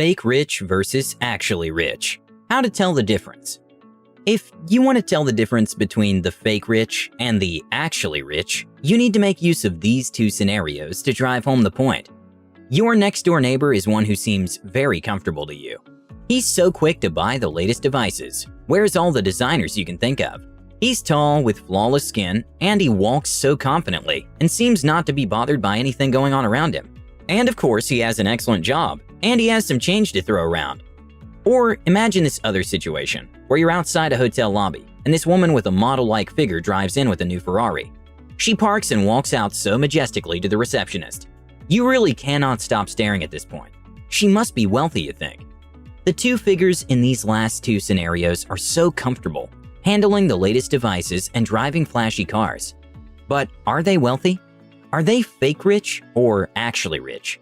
Fake rich versus actually rich. How to tell the difference. If you want to tell the difference between the fake rich and the actually rich, you need to make use of these two scenarios to drive home the point. Your next door neighbor is one who seems very comfortable to you. He's so quick to buy the latest devices, wears all the designers you can think of. He's tall with flawless skin, and he walks so confidently and seems not to be bothered by anything going on around him. And of course, he has an excellent job, and he has some change to throw around. Or imagine this other situation, where you're outside a hotel lobby, and this woman with a model-like figure drives in with a new Ferrari. She parks and walks out so majestically to the receptionist. You really cannot stop staring at this point. She must be wealthy, you think. The two figures in these last two scenarios are so comfortable, handling the latest devices and driving flashy cars. But are they wealthy? Are they fake rich or actually rich?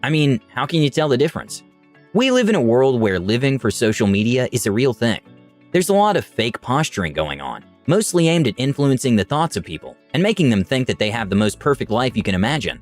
I mean, how can you tell the difference? We live in a world where living for social media is a real thing. There's a lot of fake posturing going on, mostly aimed at influencing the thoughts of people and making them think that they have the most perfect life you can imagine.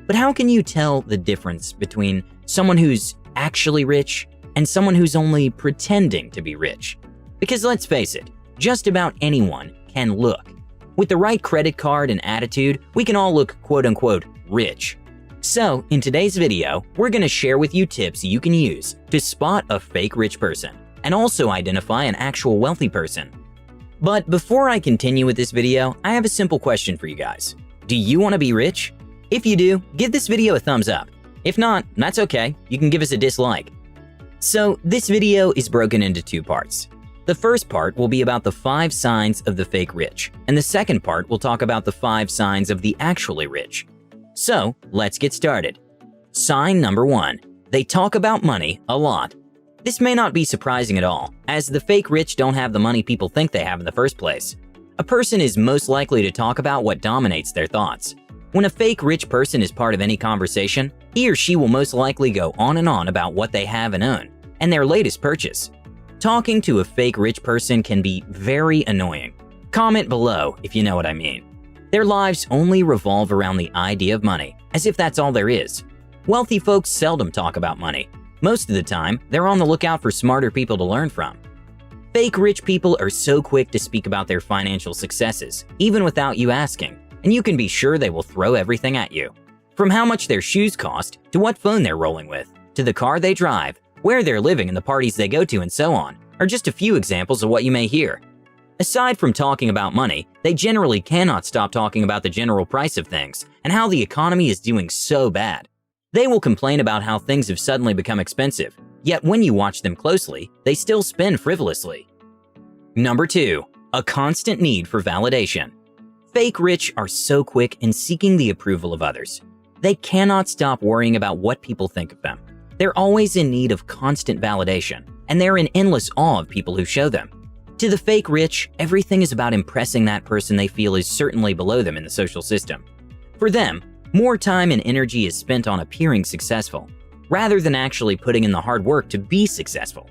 But how can you tell the difference between someone who's actually rich and someone who's only pretending to be rich? Because let's face it, just about anyone can look. With the right credit card and attitude, we can all look quote-unquote rich. So, in today's video, we're going to share with you tips you can use to spot a fake rich person and also identify an actual wealthy person. But before I continue with this video, I have a simple question for you guys. Do you want to be rich? If you do, give this video a thumbs up. If not, that's okay. You can give us a dislike. So, this video is broken into two parts. The first part will be about the 5 signs of the fake rich, and the second part will talk about the 5 signs of the actually rich. So, let's get started. Sign number 1. They talk about money a lot. This may not be surprising at all, as the fake rich don't have the money people think they have in the first place. A person is most likely to talk about what dominates their thoughts. When a fake rich person is part of any conversation, he or she will most likely go on and on about what they have and own, and their latest purchase. Talking to a fake rich person can be very annoying. Comment below if you know what I mean. Their lives only revolve around the idea of money, as if that's all there is. Wealthy folks seldom talk about money. Most of the time, they're on the lookout for smarter people to learn from. Fake rich people are so quick to speak about their financial successes, even without you asking, and you can be sure they will throw everything at you. From how much their shoes cost, to what phone they're rolling with, to the car they drive, where they're living and the parties they go to and so on, are just a few examples of what you may hear. Aside from talking about money, they generally cannot stop talking about the general price of things and how the economy is doing so bad. They will complain about how things have suddenly become expensive, yet when you watch them closely, they still spend frivolously. Number 2. A constant need for validation. Fake rich are so quick in seeking the approval of others. They cannot stop worrying about what people think of them. They're always in need of constant validation, and they're in endless awe of people who show them. To the fake rich, everything is about impressing that person they feel is certainly below them in the social system. For them, more time and energy is spent on appearing successful, rather than actually putting in the hard work to be successful.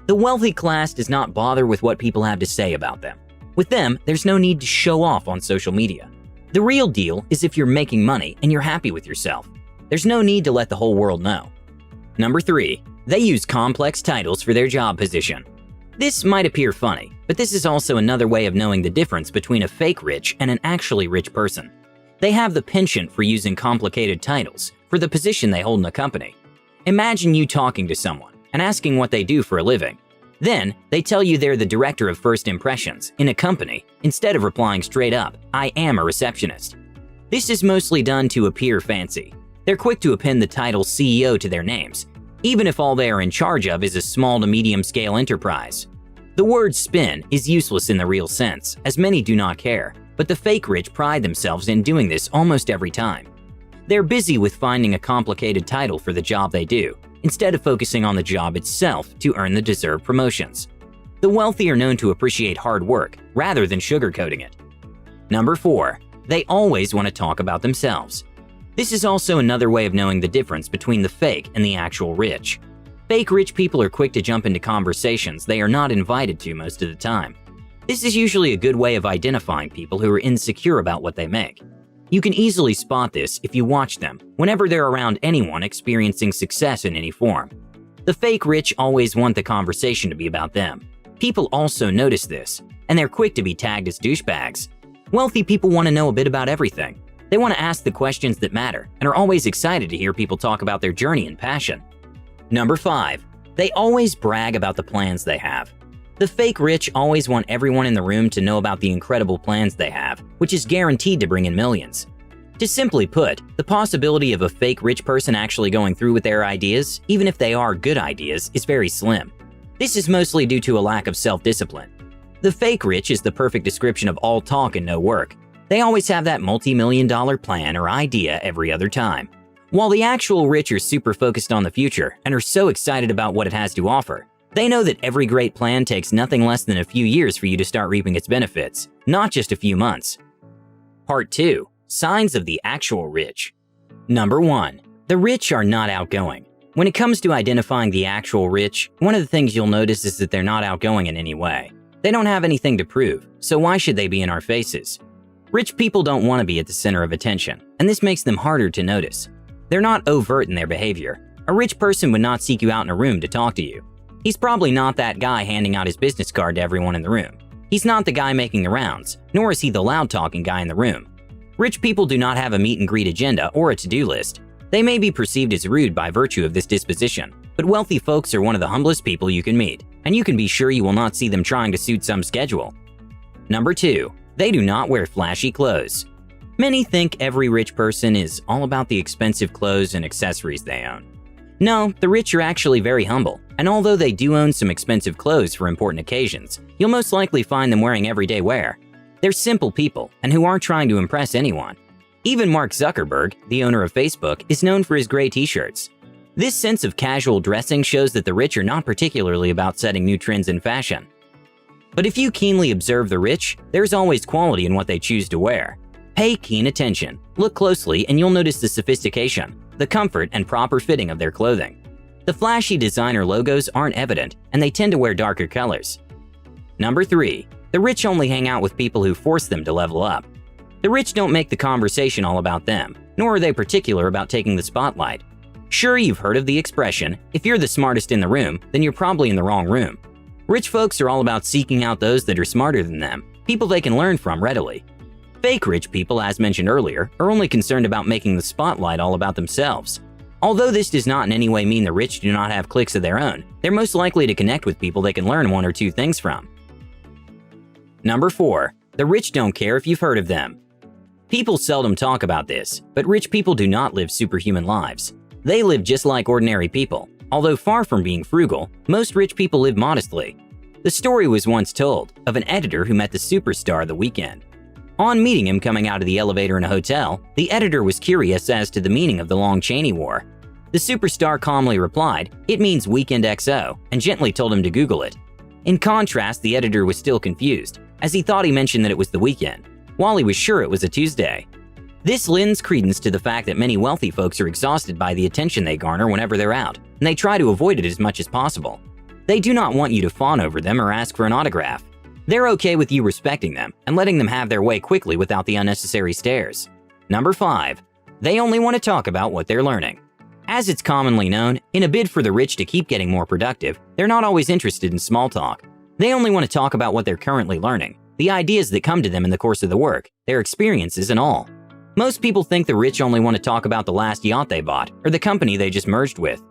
The wealthy class does not bother with what people have to say about them. With them, there's no need to show off on social media. The real deal is if you're making money and you're happy with yourself. There's no need to let the whole world know. Number 3. They use complex titles for their job position. This might appear funny, but this is also another way of knowing the difference between a fake rich and an actually rich person. They have the penchant for using complicated titles for the position they hold in a company. Imagine you talking to someone and asking what they do for a living. Then, they tell you they're the director of first impressions in a company instead of replying straight up, "I am a receptionist." This is mostly done to appear fancy. They're quick to append the title CEO to their names, even if all they are in charge of is a small to medium-scale enterprise. The word spin is useless in the real sense, as many do not care, but the fake rich pride themselves in doing this almost every time. They're busy with finding a complicated title for the job they do, instead of focusing on the job itself to earn the deserved promotions. The wealthy are known to appreciate hard work, rather than sugarcoating it. Number 4. They always want to talk about themselves. This is also another way of knowing the difference between the fake and the actual rich. Fake rich people are quick to jump into conversations they are not invited to most of the time. This is usually a good way of identifying people who are insecure about what they make. You can easily spot this if you watch them whenever they're around anyone experiencing success in any form. The fake rich always want the conversation to be about them. People also notice this, and they're quick to be tagged as douchebags. Wealthy people want to know a bit about everything. They want to ask the questions that matter and are always excited to hear people talk about their journey and passion. Number 5. They always brag about the plans they have. The fake rich always want everyone in the room to know about the incredible plans they have, which is guaranteed to bring in millions. To simply put, the possibility of a fake rich person actually going through with their ideas, even if they are good ideas, is very slim. This is mostly due to a lack of self-discipline. The fake rich is the perfect description of all talk and no work. They always have that multi-million-dollar plan or idea every other time. While the actual rich are super focused on the future and are so excited about what it has to offer, they know that every great plan takes nothing less than a few years for you to start reaping its benefits, not just a few months. Part 2. Signs of the actual rich. Number 1. The rich are not outgoing. When it comes to identifying the actual rich, one of the things you'll notice is that they're not outgoing in any way. They don't have anything to prove, so why should they be in our faces? Rich people don't want to be at the center of attention, and this makes them harder to notice. They're not overt in their behavior. A rich person would not seek you out in a room to talk to you. He's probably not that guy handing out his business card to everyone in the room. He's not the guy making the rounds, nor is he the loud-talking guy in the room. Rich people do not have a meet and greet agenda or a to-do list. They may be perceived as rude by virtue of this disposition, but wealthy folks are one of the humblest people you can meet, and you can be sure you will not see them trying to suit some schedule. Number 2. They do not wear flashy clothes. Many think every rich person is all about the expensive clothes and accessories they own. No, the rich are actually very humble, and although they do own some expensive clothes for important occasions, you'll most likely find them wearing everyday wear. They're simple people and who aren't trying to impress anyone. Even Mark Zuckerberg, the owner of Facebook, is known for his gray t-shirts. This sense of casual dressing shows that the rich are not particularly about setting new trends in fashion. But if you keenly observe the rich, there's always quality in what they choose to wear. Pay keen attention, look closely, and you'll notice the sophistication, the comfort, and proper fitting of their clothing. The flashy designer logos aren't evident, and they tend to wear darker colors. Number 3. The rich only hang out with people who force them to level up. The rich don't make the conversation all about them, nor are they particular about taking the spotlight. Sure, you've heard of the expression, if you're the smartest in the room, then you're probably in the wrong room. Rich folks are all about seeking out those that are smarter than them, people they can learn from readily. Fake rich people, as mentioned earlier, are only concerned about making the spotlight all about themselves. Although this does not in any way mean the rich do not have cliques of their own, they're most likely to connect with people they can learn one or two things from. Number 4. The rich don't care if you've heard of them. People seldom talk about this, but rich people do not live superhuman lives. They live just like ordinary people. Although far from being frugal, most rich people live modestly. The story was once told of an editor who met the superstar The Weeknd. On meeting him coming out of the elevator in a hotel, the editor was curious as to the meaning of the long chain he wore. The superstar calmly replied, "It means Weekend XO," and gently told him to Google it. In contrast, the editor was still confused, as he thought he mentioned that it was the weekend, while he was sure it was a Tuesday. This lends credence to the fact that many wealthy folks are exhausted by the attention they garner whenever they're out, and they try to avoid it as much as possible. They do not want you to fawn over them or ask for an autograph. They're okay with you respecting them and letting them have their way quickly without the unnecessary stares. Number 5. They only want to talk about what they're learning. As it's commonly known, in a bid for the rich to keep getting more productive, they're not always interested in small talk. They only want to talk about what they're currently learning, the ideas that come to them in the course of the work, their experiences and all. Most people think the rich only want to talk about the last yacht they bought or the company they just merged with.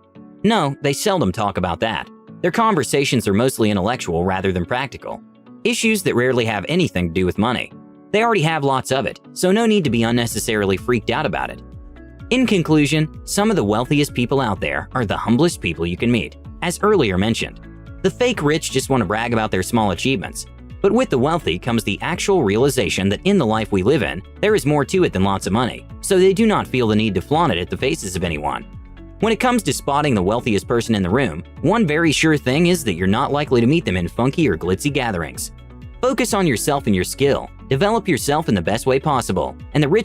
No, they seldom talk about that. Their conversations are mostly intellectual rather than practical. Issues that rarely have anything to do with money. They already have lots of it, so no need to be unnecessarily freaked out about it. In conclusion, some of the wealthiest people out there are the humblest people you can meet, as earlier mentioned. The fake rich just want to brag about their small achievements. But with the wealthy comes the actual realization that in the life we live in, there is more to it than lots of money, so they do not feel the need to flaunt it at the faces of anyone. When it comes to spotting the wealthiest person in the room, one very sure thing is that you're not likely to meet them in funky or glitzy gatherings. Focus on yourself and your skill, develop yourself in the best way possible, and the rich